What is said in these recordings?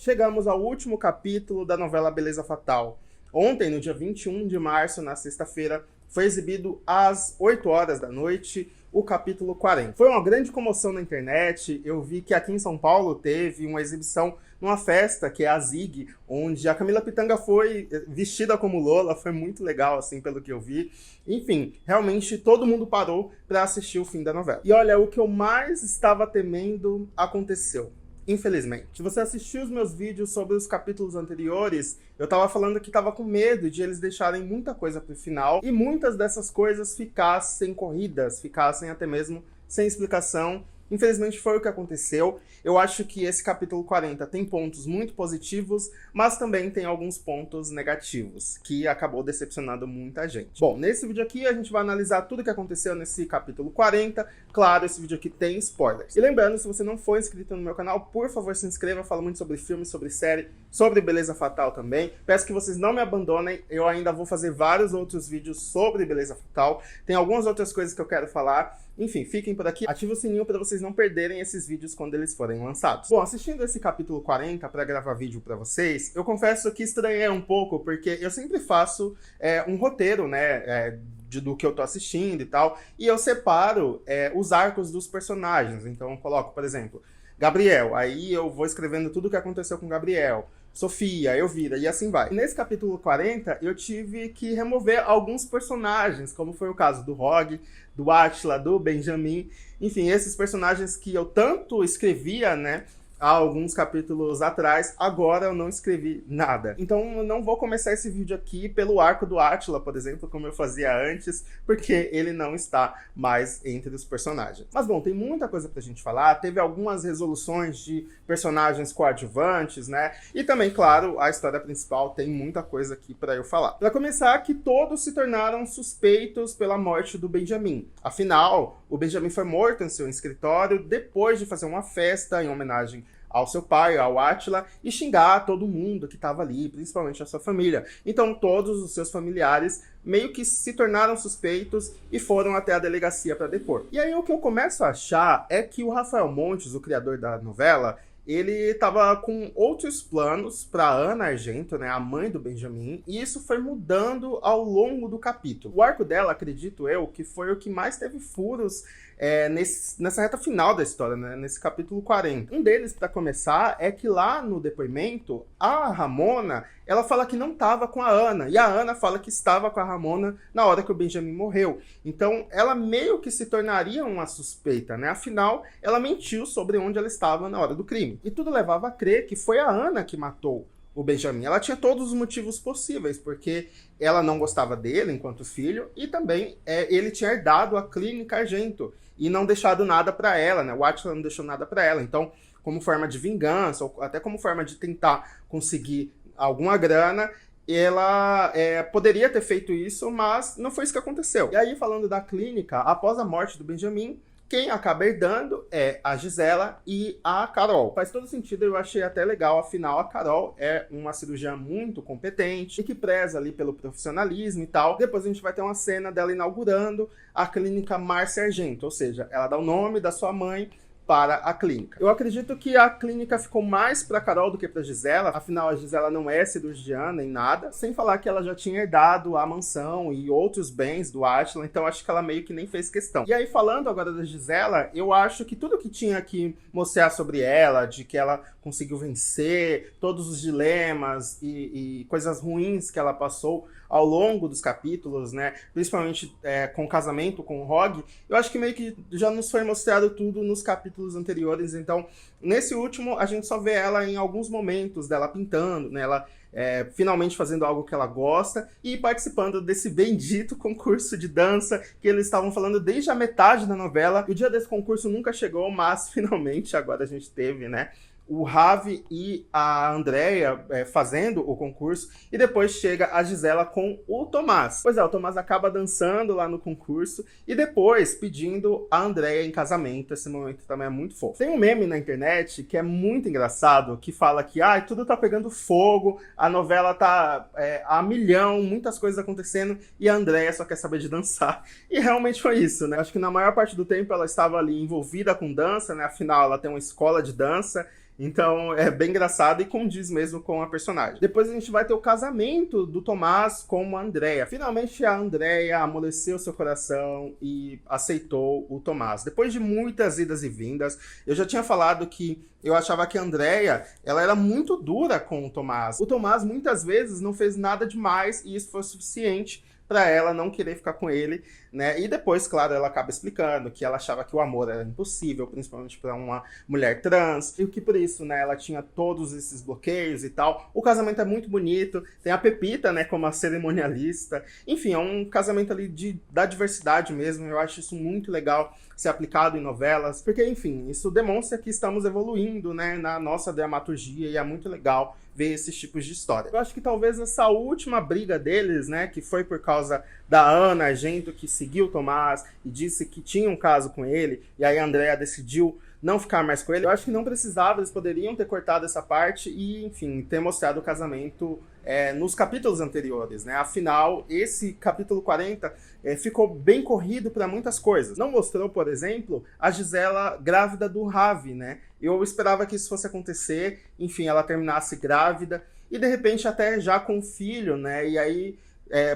chegamos ao último capítulo da novela Beleza Fatal. Ontem, no dia 21 de março, na sexta-feira, foi exibido às 8 horas da noite o capítulo 40. Foi uma grande comoção na internet. Eu vi que aqui em São Paulo teve uma exibição numa festa, que é a Zig, onde a Camila Pitanga foi vestida como Lola. Foi muito legal, assim, pelo que eu vi. Enfim, realmente todo mundo parou para assistir o fim da novela. E olha, o que eu mais estava temendo aconteceu. Infelizmente. Se você assistiu os meus vídeos sobre os capítulos anteriores, eu tava falando que tava com medo de eles deixarem muita coisa pro final e muitas dessas coisas ficassem corridas, ficassem até mesmo sem explicação. Infelizmente foi o que aconteceu. Eu acho que esse capítulo 40 tem pontos muito positivos, mas também tem alguns pontos negativos, que acabou decepcionando muita gente. Bom, nesse vídeo aqui a gente vai analisar tudo o que aconteceu nesse capítulo 40. Claro, esse vídeo aqui tem spoilers. E lembrando, se você não for inscrito no meu canal, por favor se inscreva. Eu falo muito sobre filme, sobre série, sobre Beleza Fatal também. Peço que vocês não me abandonem. Eu ainda vou fazer vários outros vídeos sobre Beleza Fatal. Tem algumas outras coisas que eu quero falar. Enfim, fiquem por aqui, ative o sininho para vocês não perderem esses vídeos quando eles forem lançados. Bom, assistindo esse capítulo 40 para gravar vídeo para vocês, eu confesso que estranhei um pouco, porque eu sempre faço um roteiro, né, do que eu tô assistindo e tal, e eu separo os arcos dos personagens. Então eu coloco, por exemplo, Gabriel, aí eu vou escrevendo tudo o que aconteceu com Gabriel. Sofia, Elvira, e assim vai. Nesse capítulo 40, eu tive que remover alguns personagens, como foi o caso do Rogue, do Átila, do Benjamin. Enfim, esses personagens que eu tanto escrevia, né, há alguns capítulos atrás, agora eu não escrevi nada. Então eu não vou começar esse vídeo aqui pelo arco do Átila, por exemplo, como eu fazia antes, porque ele não está mais entre os personagens. Mas bom, tem muita coisa pra gente falar, teve algumas resoluções de personagens coadjuvantes, né? E também, claro, a história principal tem muita coisa aqui pra eu falar. Pra começar, que todos se tornaram suspeitos pela morte do Benjamin. Afinal, o Benjamin foi morto em seu escritório depois de fazer uma festa em homenagem ao seu pai, ao Átila, e xingar todo mundo que estava ali, principalmente a sua família. Então todos os seus familiares meio que se tornaram suspeitos e foram até a delegacia para depor. E aí o que eu começo a achar é que o Rafael Montes, o criador da novela, ele estava com outros planos para Ana Argento, né, a mãe do Benjamin, e isso foi mudando ao longo do capítulo. O arco dela, acredito eu, que foi o que mais teve furos nessa reta final da história, né, nesse capítulo 40. Um deles, para começar, é que lá no depoimento, a Ramona, ela fala que não estava com a Ana, e a Ana fala que estava com a Ramona na hora que o Benjamin morreu. Então, ela meio que se tornaria uma suspeita, né? Afinal, ela mentiu sobre onde ela estava na hora do crime. E tudo levava a crer que foi a Ana que matou o Benjamin. Ela tinha todos os motivos possíveis, porque ela não gostava dele enquanto filho, e também ele tinha herdado a clínica Argento, e não deixado nada para ela, né? O Átila não deixou nada para ela. Então, como forma de vingança, ou até como forma de tentar conseguir alguma grana, ela poderia ter feito isso, mas não foi isso que aconteceu. E aí, falando da clínica, após a morte do Benjamin, quem acaba herdando é a Gisela e a Carol. Faz todo sentido, eu achei até legal, afinal a Carol é uma cirurgiã muito competente e que preza ali pelo profissionalismo e tal. Depois a gente vai ter uma cena dela inaugurando a clínica Márcia Argento, ou seja, ela dá o nome da sua mãe para a clínica. Eu acredito que a clínica ficou mais para Carol do que para Gisela, afinal a Gisela não é cirurgiã nem nada, sem falar que ela já tinha herdado a mansão e outros bens do Átila, então acho que ela meio que nem fez questão. E aí, falando agora da Gisela, eu acho que tudo que tinha que mostrar sobre ela, de que ela conseguiu vencer todos os dilemas e coisas ruins que ela passou ao longo dos capítulos, né, principalmente com o casamento com o Rogue, eu acho que meio que já nos foi mostrado tudo nos capítulos anteriores. Então, nesse último, a gente só vê ela em alguns momentos dela pintando, né, ela finalmente fazendo algo que ela gosta e participando desse bendito concurso de dança que eles estavam falando desde a metade da novela. O dia desse concurso nunca chegou, mas finalmente agora a gente teve, né, o Ravi e a Andrea fazendo o concurso, e depois chega a Gisela com o Tomás. Pois é, o Tomás acaba dançando lá no concurso e depois pedindo a Andrea em casamento. Esse momento também é muito fofo. Tem um meme na internet que é muito engraçado, que fala que tudo tá pegando fogo, a novela tá a milhão, muitas coisas acontecendo, e a Andrea só quer saber de dançar. E realmente foi isso, né? Acho que na maior parte do tempo ela estava ali envolvida com dança, né? Afinal, ela tem uma escola de dança, Então é bem engraçado e condiz mesmo com a personagem. Depois a gente vai ter o casamento do Tomás com a Andrea. Finalmente a Andrea amoleceu seu coração e aceitou o Tomás. Depois de muitas idas e vindas, eu já tinha falado que eu achava que a Andrea, ela era muito dura com o Tomás. O Tomás muitas vezes não fez nada demais e isso foi suficiente para ela não querer ficar com ele, né? E depois, claro, ela acaba explicando que ela achava que o amor era impossível, principalmente para uma mulher trans, e que por isso, né, ela tinha todos esses bloqueios e tal. O casamento é muito bonito, tem a Pepita, né, como a cerimonialista. Enfim, é um casamento ali da diversidade mesmo. Eu acho isso muito legal ser aplicado em novelas, porque, enfim, isso demonstra que estamos evoluindo, né, na nossa dramaturgia, e é muito legal ver esses tipos de história. Eu acho que talvez essa última briga deles, né, que foi por causa da Ana Argento, que seguiu o Tomás e disse que tinha um caso com ele, e aí a Andrea decidiu não ficar mais com ele. Eu acho que não precisava, eles poderiam ter cortado essa parte e, enfim, ter mostrado o casamento nos capítulos anteriores, né? Afinal, esse capítulo 40 ficou bem corrido para muitas coisas. Não mostrou, por exemplo, a Gisela grávida do Ravi, né? Eu esperava que isso fosse acontecer, enfim, ela terminasse grávida e, de repente, até já com filho, né? E aí,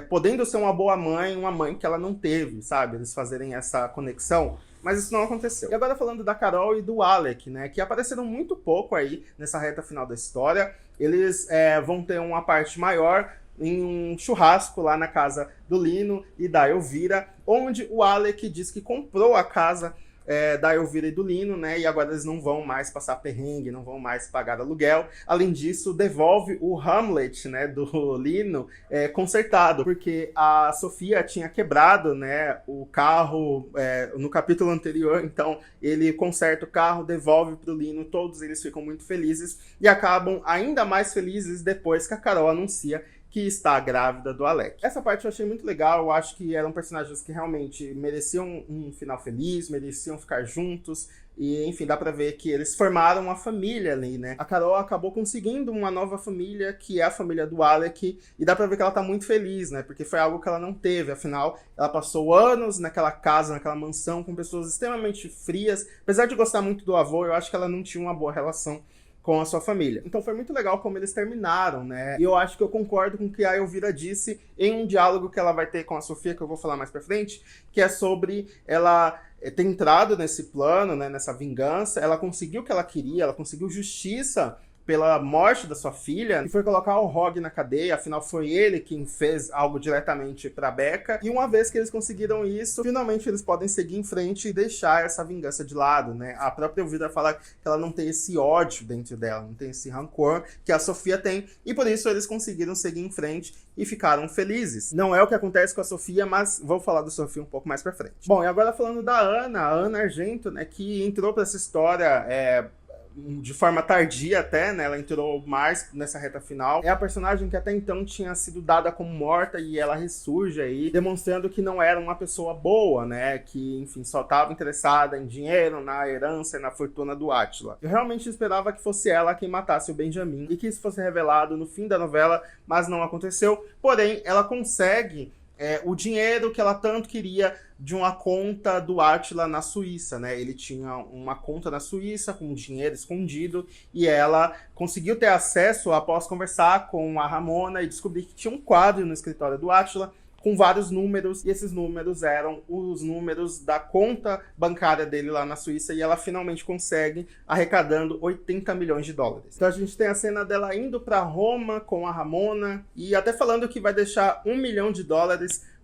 podendo ser uma boa mãe, uma mãe que ela não teve, sabe? Eles fazerem essa conexão. Mas isso não aconteceu. E agora falando da Carol e do Alec, né, que apareceram muito pouco aí nessa reta final da história. Eles vão ter uma parte maior em um churrasco lá na casa do Lino e da Elvira, onde o Alec diz que comprou a casa da Elvira e do Lino, né? E agora eles não vão mais passar perrengue, não vão mais pagar aluguel. Além disso, devolve o Hamlet, né, do Lino, consertado, porque a Sofia tinha quebrado, né, o carro no capítulo anterior, então ele conserta o carro, devolve pro Lino, todos eles ficam muito felizes e acabam ainda mais felizes depois que a Carol anuncia que está grávida do Alec. Essa parte eu achei muito legal, eu acho que eram personagens que realmente mereciam um final feliz, mereciam ficar juntos, e enfim, dá pra ver que eles formaram uma família ali, né? A Carol acabou conseguindo uma nova família, que é a família do Alec, e dá pra ver que ela tá muito feliz, né? Porque foi algo que ela não teve, afinal, ela passou anos naquela casa, naquela mansão, com pessoas extremamente frias. Apesar de gostar muito do avô, eu acho que ela não tinha uma boa relação com a sua família. Então foi muito legal como eles terminaram, né? E eu acho que eu concordo com o que a Elvira disse em um diálogo que ela vai ter com a Sofia, que eu vou falar mais pra frente, que é sobre ela ter entrado nesse plano, né, nessa vingança. Ela conseguiu o que ela queria, ela conseguiu justiça pela morte da sua filha, e foi colocar o Rogue na cadeia, afinal foi ele quem fez algo diretamente pra Becca, e uma vez que eles conseguiram isso, finalmente eles podem seguir em frente e deixar essa vingança de lado, né? A própria Elvira fala que ela não tem esse ódio dentro dela, não tem esse rancor que a Sofia tem, e por isso eles conseguiram seguir em frente e ficaram felizes. Não é o que acontece com a Sofia, mas vou falar da Sofia um pouco mais pra frente. Bom, e agora falando da Ana, a Ana Argento, né, que entrou pra essa história de forma tardia até, né? Ela entrou mais nessa reta final. É a personagem que até então tinha sido dada como morta e ela ressurge aí, demonstrando que não era uma pessoa boa, né? Que, enfim, só estava interessada em dinheiro, na herança e na fortuna do Átila. Eu realmente esperava que fosse ela quem matasse o Benjamin e que isso fosse revelado no fim da novela, mas não aconteceu. Porém, ela consegue o dinheiro que ela tanto queria de uma conta do Átila na Suíça, né? Ele tinha uma conta na Suíça com dinheiro escondido e ela conseguiu ter acesso após conversar com a Ramona e descobrir que tinha um quadro no escritório do Átila com vários números, e esses números eram os números da conta bancária dele lá na Suíça, e ela finalmente consegue, arrecadando 80 milhões de dólares. Então a gente tem a cena dela indo para Roma com a Ramona, e até falando que vai deixar $1 milhão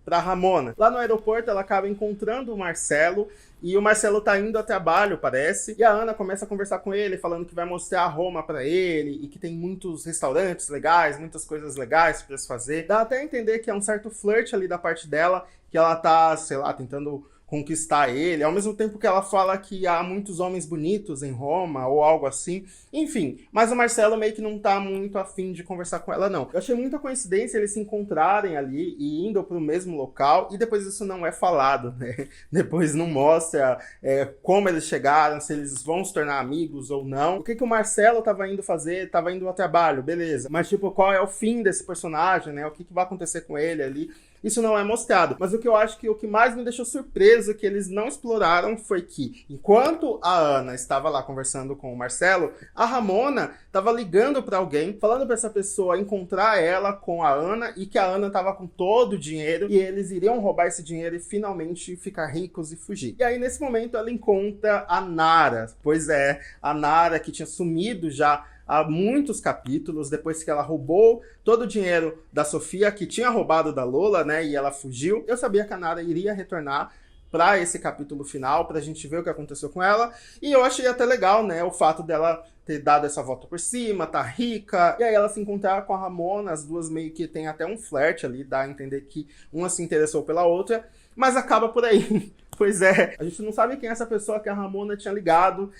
para Ramona. Lá no aeroporto ela acaba encontrando o Marcelo, e o Marcelo tá indo a trabalho, parece, e a Ana começa a conversar com ele, falando que vai mostrar Roma pra ele, e que tem muitos restaurantes legais, muitas coisas legais pra se fazer. Dá até a entender que é um certo flerte ali da parte dela, que ela tá, sei lá, tentando conquistar ele, ao mesmo tempo que ela fala que há muitos homens bonitos em Roma, ou algo assim. Enfim, mas o Marcelo meio que não tá muito afim de conversar com ela, não. Eu achei muita coincidência eles se encontrarem ali e indo pro mesmo local, e depois isso não é falado, né? Depois não mostra como eles chegaram, se eles vão se tornar amigos ou não. O que o Marcelo tava indo fazer? Tava indo ao trabalho, beleza. Mas, tipo, qual é o fim desse personagem, né? O que vai acontecer com ele ali? isso não é mostrado. Mas o que eu acho que o que mais me deixou surpreso que eles não exploraram foi que, enquanto a Ana estava lá conversando com o Marcelo, a Ramona estava ligando para alguém, falando para essa pessoa encontrar ela com a Ana e que a Ana estava com todo o dinheiro e eles iriam roubar esse dinheiro e finalmente ficar ricos e fugir. E aí, nesse momento, ela encontra a Nara. Pois é, a Nara que tinha sumido já há muitos capítulos, depois que ela roubou todo o dinheiro da Sofia, que tinha roubado da Lola, né, e ela fugiu. Eu sabia que a Nara iria retornar para esse capítulo final, pra gente ver o que aconteceu com ela, e eu achei até legal, né, o fato dela ter dado essa volta por cima, tá rica, e aí ela se encontrar com a Ramona, as duas meio que tem até um flerte ali, dá a entender que uma se interessou pela outra, mas acaba por aí. Pois é, a gente não sabe quem é essa pessoa que a Ramona tinha ligado,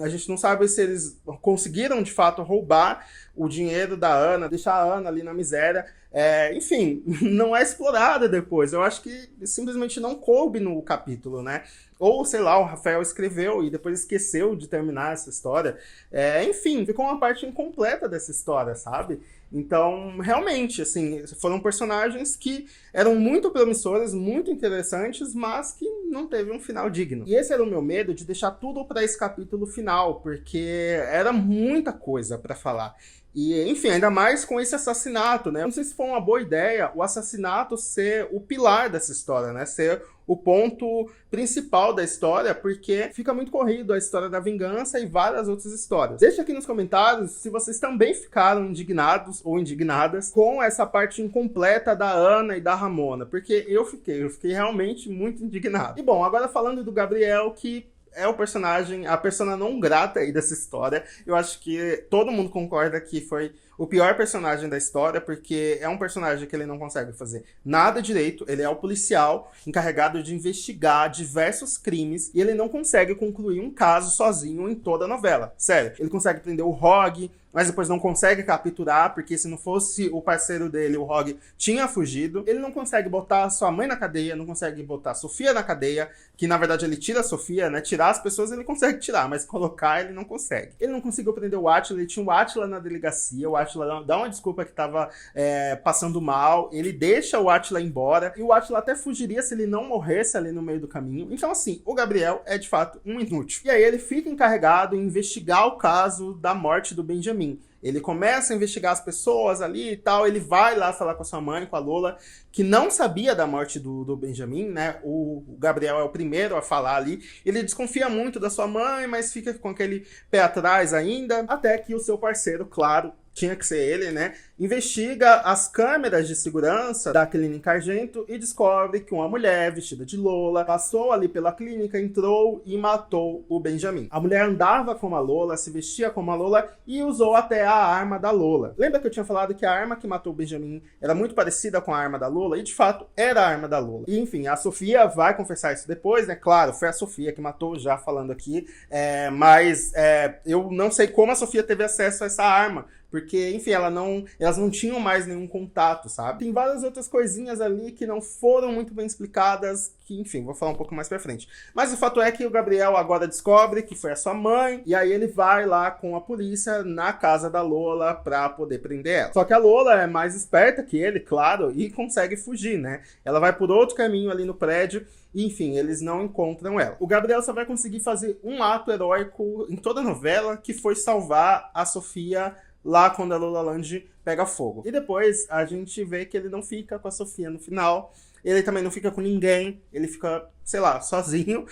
a gente não sabe se eles conseguiram de fato roubar o dinheiro da Ana, deixar a Ana ali na miséria, enfim, não é explorada depois. Eu acho que simplesmente não coube no capítulo, né? Ou, sei lá, o Rafael escreveu e depois esqueceu de terminar essa história. Enfim, ficou uma parte incompleta dessa história, sabe? Então, realmente, assim, foram personagens que eram muito promissoras, muito interessantes, mas que não teve um final digno. E esse era o meu medo de deixar tudo para esse capítulo final, porque era muita coisa para falar. E, enfim, ainda mais com esse assassinato, né? Não sei se foi uma boa ideia o assassinato ser o pilar dessa história, né? Ser o ponto principal da história, porque fica muito corrido a história da vingança e várias outras histórias. Deixa aqui nos comentários se vocês também ficaram indignados ou indignadas com essa parte incompleta da Ana e da Ramona, porque eu fiquei realmente muito indignado. E bom, agora falando do Gabriel, que é o personagem, a persona não grata aí dessa história. Eu acho que todo mundo concorda que foi o pior personagem da história, porque é um personagem que ele não consegue fazer nada direito. Ele é o policial encarregado de investigar diversos crimes e ele não consegue concluir um caso sozinho em toda a novela. Sério, ele consegue prender o Rogue, mas depois não consegue capturar, porque se não fosse o parceiro dele, o Rogue tinha fugido. Ele não consegue botar a sua mãe na cadeia, não consegue botar a Sofia na cadeia, que na verdade ele tira a Sofia, né? Tirar as pessoas ele consegue tirar, mas colocar ele não consegue. Ele não conseguiu prender o Átila, ele tinha o Átila na delegacia, o Átila dá uma desculpa que tava passando mal, ele deixa o Átila embora, e o Átila até fugiria se ele não morresse ali no meio do caminho. Então assim, o Gabriel é de fato um inútil. E aí ele fica encarregado em investigar o caso da morte do Benjamin. Ele começa a investigar as pessoas ali e tal, ele vai lá falar com a sua mãe, com a Lola, que não sabia da morte do Benjamin, né? O Gabriel é o primeiro a falar ali. Ele desconfia muito da sua mãe, mas fica com aquele pé atrás ainda, até que o seu parceiro, claro, tinha que ser ele, né? Investiga as câmeras de segurança da clínica Argento e descobre que uma mulher vestida de Lola passou ali pela clínica, entrou e matou o Benjamin. A mulher andava como a Lola, se vestia como a Lola e usou até a arma da Lola. Lembra que eu tinha falado que a arma que matou o Benjamin era muito parecida com a arma da Lola? E de fato era a arma da Lola. E enfim, a Sofia vai confessar isso depois, né? Claro, foi a Sofia que matou, já falando aqui, mas eu não sei como a Sofia teve acesso a essa arma, porque, enfim, elas não tinham mais nenhum contato, sabe? Tem várias outras coisinhas ali que não foram muito bem explicadas, que, enfim, vou falar um pouco mais pra frente. Mas o fato é que o Gabriel agora descobre que foi a sua mãe, e aí ele vai lá com a polícia na casa da Lola pra poder prender ela. Só que a Lola é mais esperta que ele, claro, e consegue fugir, né? Ela vai por outro caminho ali no prédio, e, enfim, eles não encontram ela. O Gabriel só vai conseguir fazer um ato heróico em toda a novela, que foi salvar a Sofia lá quando a Lola Land pega fogo. E depois a gente vê que ele não fica com a Sofia no final, ele também não fica com ninguém, ele fica, sei lá, sozinho.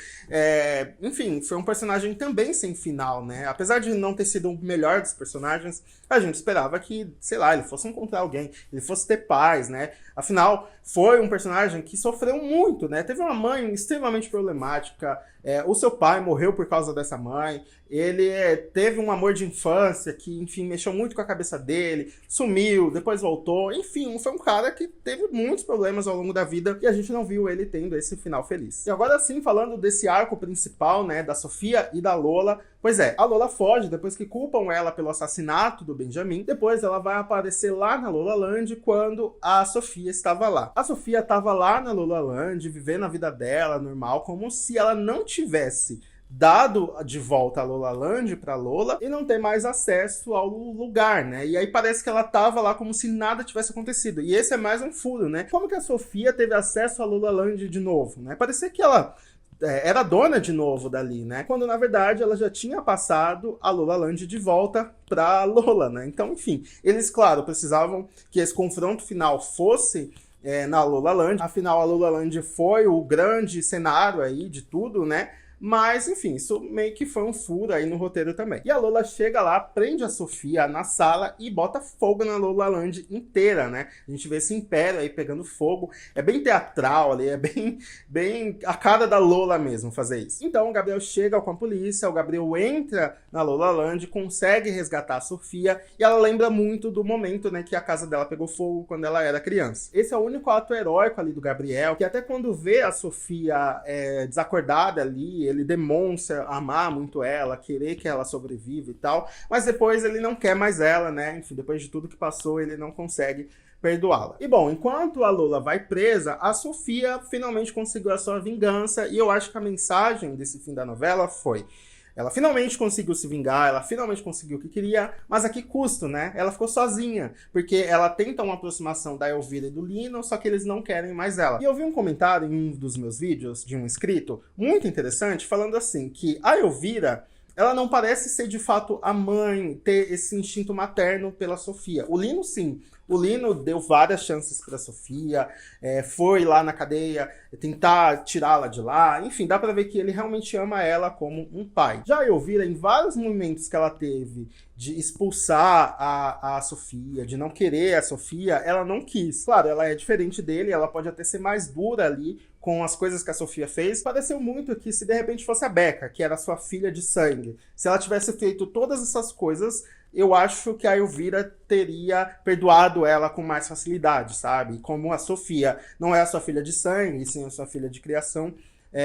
Enfim, foi um personagem também sem final, né? Apesar de não ter sido o melhor dos personagens, a gente esperava que, sei lá, ele fosse encontrar alguém, ele fosse ter paz, né? Afinal, foi um personagem que sofreu muito, né? Teve uma mãe extremamente problemática, o seu pai morreu por causa dessa mãe, ele teve um amor de infância que, enfim, mexeu muito com a cabeça dele, sumiu, depois voltou, enfim, foi um cara que teve muitos problemas ao longo da vida e a gente não viu ele tendo esse final feliz. E agora sim, falando desse arco principal, né, da Sofia e da Lola, pois é, a Lola foge depois que culpam ela pelo assassinato do Benjamin, depois ela vai aparecer lá na Lola Land quando a Sofia estava lá. A Sofia estava lá na Lola Land, vivendo a vida dela, normal, como se ela não tivesse dado de volta a Lola-Land pra Lola e não ter mais acesso ao lugar, né? E aí parece que ela tava lá como se nada tivesse acontecido. E esse é mais um furo, né? Como que a Sofia teve acesso a Lola-Land de novo, né? Parecia que ela era dona de novo dali, né? Quando, na verdade, ela já tinha passado a Lola-Land de volta pra Lola, né? Então, enfim, eles, claro, precisavam que esse confronto final fosse na Lola-Land. Afinal, a Lola-Land foi o grande cenário aí de tudo, né? Mas, enfim, isso meio que foi um furo aí no roteiro também. E a Lola chega lá, prende a Sofia na sala e bota fogo na Lola-Land inteira, né? A gente vê esse império aí pegando fogo. É bem teatral ali, é bem a cara da Lola mesmo fazer isso. Então o Gabriel chega com a polícia, o Gabriel entra na Lola-Land, consegue resgatar a Sofia e ela lembra muito do momento, né, que a casa dela pegou fogo quando ela era criança. Esse é o único ato heróico ali do Gabriel, que até quando vê a Sofia desacordada ali, ele demonstra amar muito ela, querer que ela sobreviva e tal, mas depois ele não quer mais ela, né? Enfim, depois de tudo que passou, ele não consegue perdoá-la. E bom, enquanto a Lola vai presa, a Sofia finalmente conseguiu a sua vingança, e eu acho que a mensagem desse fim da novela foi: ela finalmente conseguiu se vingar, ela finalmente conseguiu o que queria, mas a que custo, né? Ela ficou sozinha, porque ela tenta uma aproximação da Elvira e do Lino, só que eles não querem mais ela. E eu vi um comentário em um dos meus vídeos, de um inscrito, muito interessante, falando assim, que a Elvira, ela não parece ser de fato a mãe, ter esse instinto materno pela Sofia. O Lino, sim. O Lino deu várias chances para Sofia, foi lá na cadeia tentar tirá-la de lá. Enfim, dá para ver que ele realmente ama ela como um pai. Já a Elvira, em vários momentos que ela teve de expulsar a Sofia, de não querer a Sofia, ela não quis. Claro, ela é diferente dele, ela pode até ser mais dura ali com as coisas que a Sofia fez. Pareceu muito que se de repente fosse a Becca, que era sua filha de sangue, se ela tivesse feito todas essas coisas, eu acho que a Elvira teria perdoado ela com mais facilidade, sabe? Como a Sofia não é a sua filha de sangue, sim a sua filha de criação,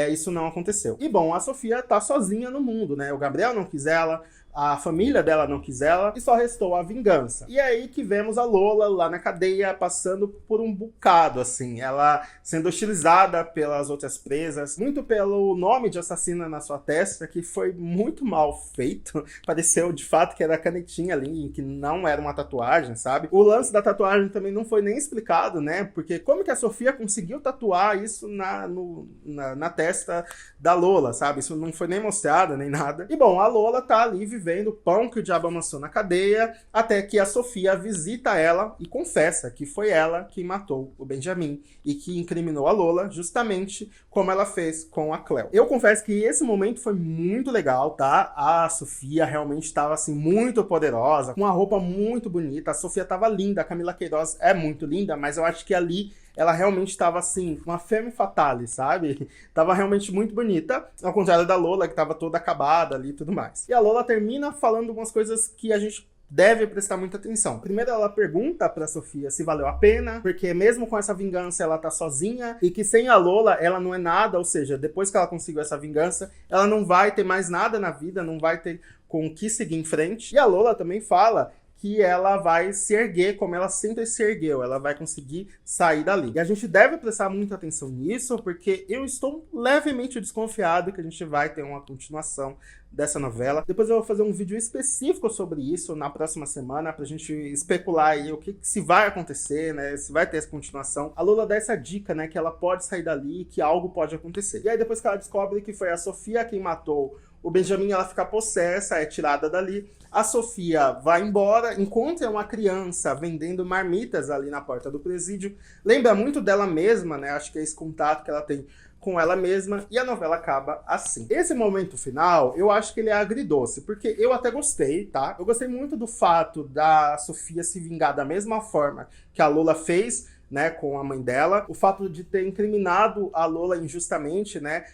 isso não aconteceu. E bom, a Sofia tá sozinha no mundo, né? O Gabriel não quis ela, a família dela não quis ela, e só restou a vingança. E é aí que vemos a Lola lá na cadeia, passando por um bocado, assim, ela sendo hostilizada pelas outras presas, muito pelo nome de assassina na sua testa, que foi muito mal feito. Pareceu de fato que era a canetinha ali, que não era uma tatuagem, sabe? O lance da tatuagem também não foi nem explicado, né? Porque como que a Sofia conseguiu tatuar isso na testa da Lola, sabe? Isso não foi nem mostrado, nem nada. E bom, a Lola tá ali vivendo o pão que o diabo amassou na cadeia, até que a Sofia visita ela e confessa que foi ela que matou o Benjamin e que incriminou a Lola, justamente como ela fez com a Cleo. Eu confesso que esse momento foi muito legal, tá? A Sofia realmente estava, assim, muito poderosa, com uma roupa muito bonita, a Sofia estava linda, a Camila Queiroz é muito linda, mas eu acho que ali ela realmente estava, assim, uma femme fatale, sabe? Tava realmente muito bonita, ao contrário da Lola, que estava toda acabada ali e tudo mais. E a Lola termina falando umas coisas que a gente deve prestar muita atenção. Primeiro, ela pergunta pra Sofia se valeu a pena, porque mesmo com essa vingança ela tá sozinha, e que sem a Lola ela não é nada, ou seja, depois que ela conseguiu essa vingança, ela não vai ter mais nada na vida, não vai ter com o que seguir em frente. E a Lola também fala que ela vai se erguer como ela sempre se ergueu, ela vai conseguir sair dali. E a gente deve prestar muita atenção nisso, porque eu estou levemente desconfiado que a gente vai ter uma continuação dessa novela. Depois eu vou fazer um vídeo específico sobre isso na próxima semana, pra gente especular aí o que se vai acontecer, né, se vai ter essa continuação. A Lola dá essa dica, né, que ela pode sair dali, que algo pode acontecer. E aí depois que ela descobre que foi a Sofia quem matou o Benjamin, ela fica possessa, é tirada dali. A Sofia vai embora, encontra uma criança vendendo marmitas ali na porta do presídio. Lembra muito dela mesma, né? Acho que é esse contato que ela tem com ela mesma, e a novela acaba assim. Esse momento final, eu acho que ele é agridoce, porque eu até gostei, tá? Eu gostei muito do fato da Sofia se vingar da mesma forma que a Lola fez, né, com a mãe dela, o fato de ter incriminado a Lola injustamente, né,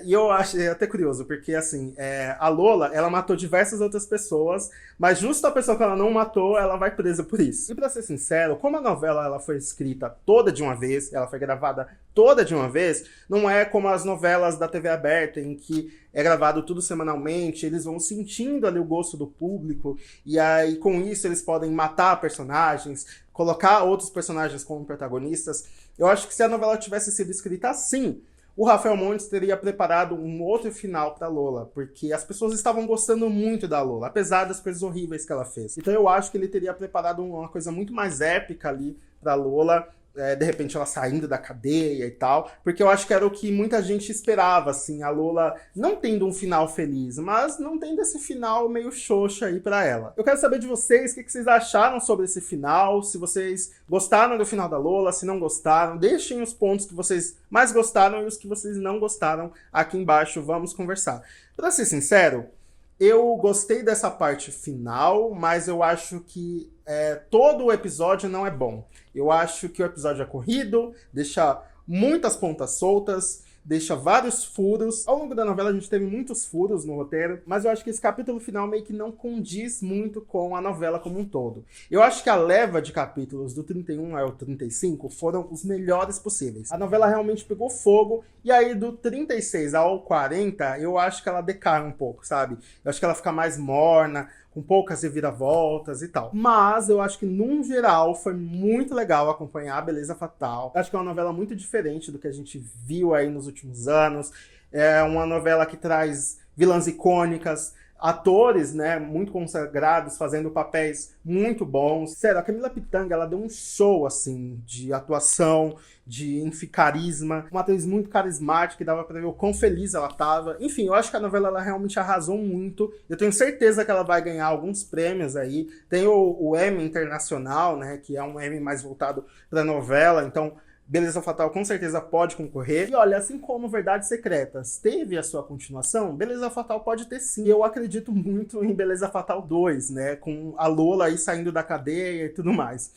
e eu achei até curioso, porque assim, a Lola, ela matou diversas outras pessoas, mas justo a pessoa que ela não matou, ela vai presa por isso. E pra ser sincero, como a novela ela foi escrita toda de uma vez, ela foi gravada toda de uma vez, não é como as novelas da TV aberta, em que é gravado tudo semanalmente, eles vão sentindo ali o gosto do público, e aí com isso eles podem matar personagens, colocar outros personagens como protagonistas. Eu acho que se a novela tivesse sido escrita assim, o Rafael Montes teria preparado um outro final pra Lola, porque as pessoas estavam gostando muito da Lola, apesar das coisas horríveis que ela fez. Então eu acho que ele teria preparado uma coisa muito mais épica ali pra Lola, de repente ela saindo da cadeia e tal, porque eu acho que era o que muita gente esperava, assim, a Lola não tendo um final feliz, mas não tendo esse final meio xoxa aí pra ela. Eu quero saber de vocês o que vocês acharam sobre esse final, se vocês gostaram do final da Lola, se não gostaram, deixem os pontos que vocês mais gostaram e os que vocês não gostaram aqui embaixo, vamos conversar. Pra ser sincero, eu gostei dessa parte final, mas eu acho que todo o episódio não é bom. Eu acho que o episódio é corrido, deixa muitas pontas soltas, deixa vários furos. Ao longo da novela a gente teve muitos furos no roteiro, mas eu acho que esse capítulo final meio que não condiz muito com a novela como um todo. Eu acho que a leva de capítulos do 31 ao 35 foram os melhores possíveis. A novela realmente pegou fogo, e aí do 36 ao 40 eu acho que ela decai um pouco, sabe? Eu acho que ela fica mais morna, com poucas reviravoltas e tal. Mas eu acho que, num geral, foi muito legal acompanhar a Beleza Fatal. Eu acho que é uma novela muito diferente do que a gente viu aí nos últimos anos. É uma novela que traz vilãs icônicas, atores, né, muito consagrados, fazendo papéis muito bons. Sério, a Camila Pitanga, ela deu um show, assim, de atuação, de carisma. Uma atriz muito carismática, que dava pra ver o quão feliz ela tava. Enfim, eu acho que a novela, ela realmente arrasou muito. Eu tenho certeza que ela vai ganhar alguns prêmios aí. Tem o Emmy Internacional, né, que é um Emmy mais voltado pra novela, então Beleza Fatal com certeza pode concorrer. E olha, assim como Verdades Secretas teve a sua continuação, Beleza Fatal pode ter sim. Eu acredito muito em Beleza Fatal 2, né? Com a Lola aí saindo da cadeia e tudo mais.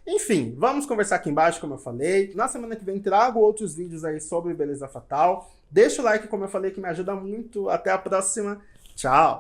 Enfim, vamos conversar aqui embaixo, como eu falei. Na semana que vem trago outros vídeos aí sobre Beleza Fatal. Deixa o like, como eu falei, que me ajuda muito. Até a próxima. Tchau!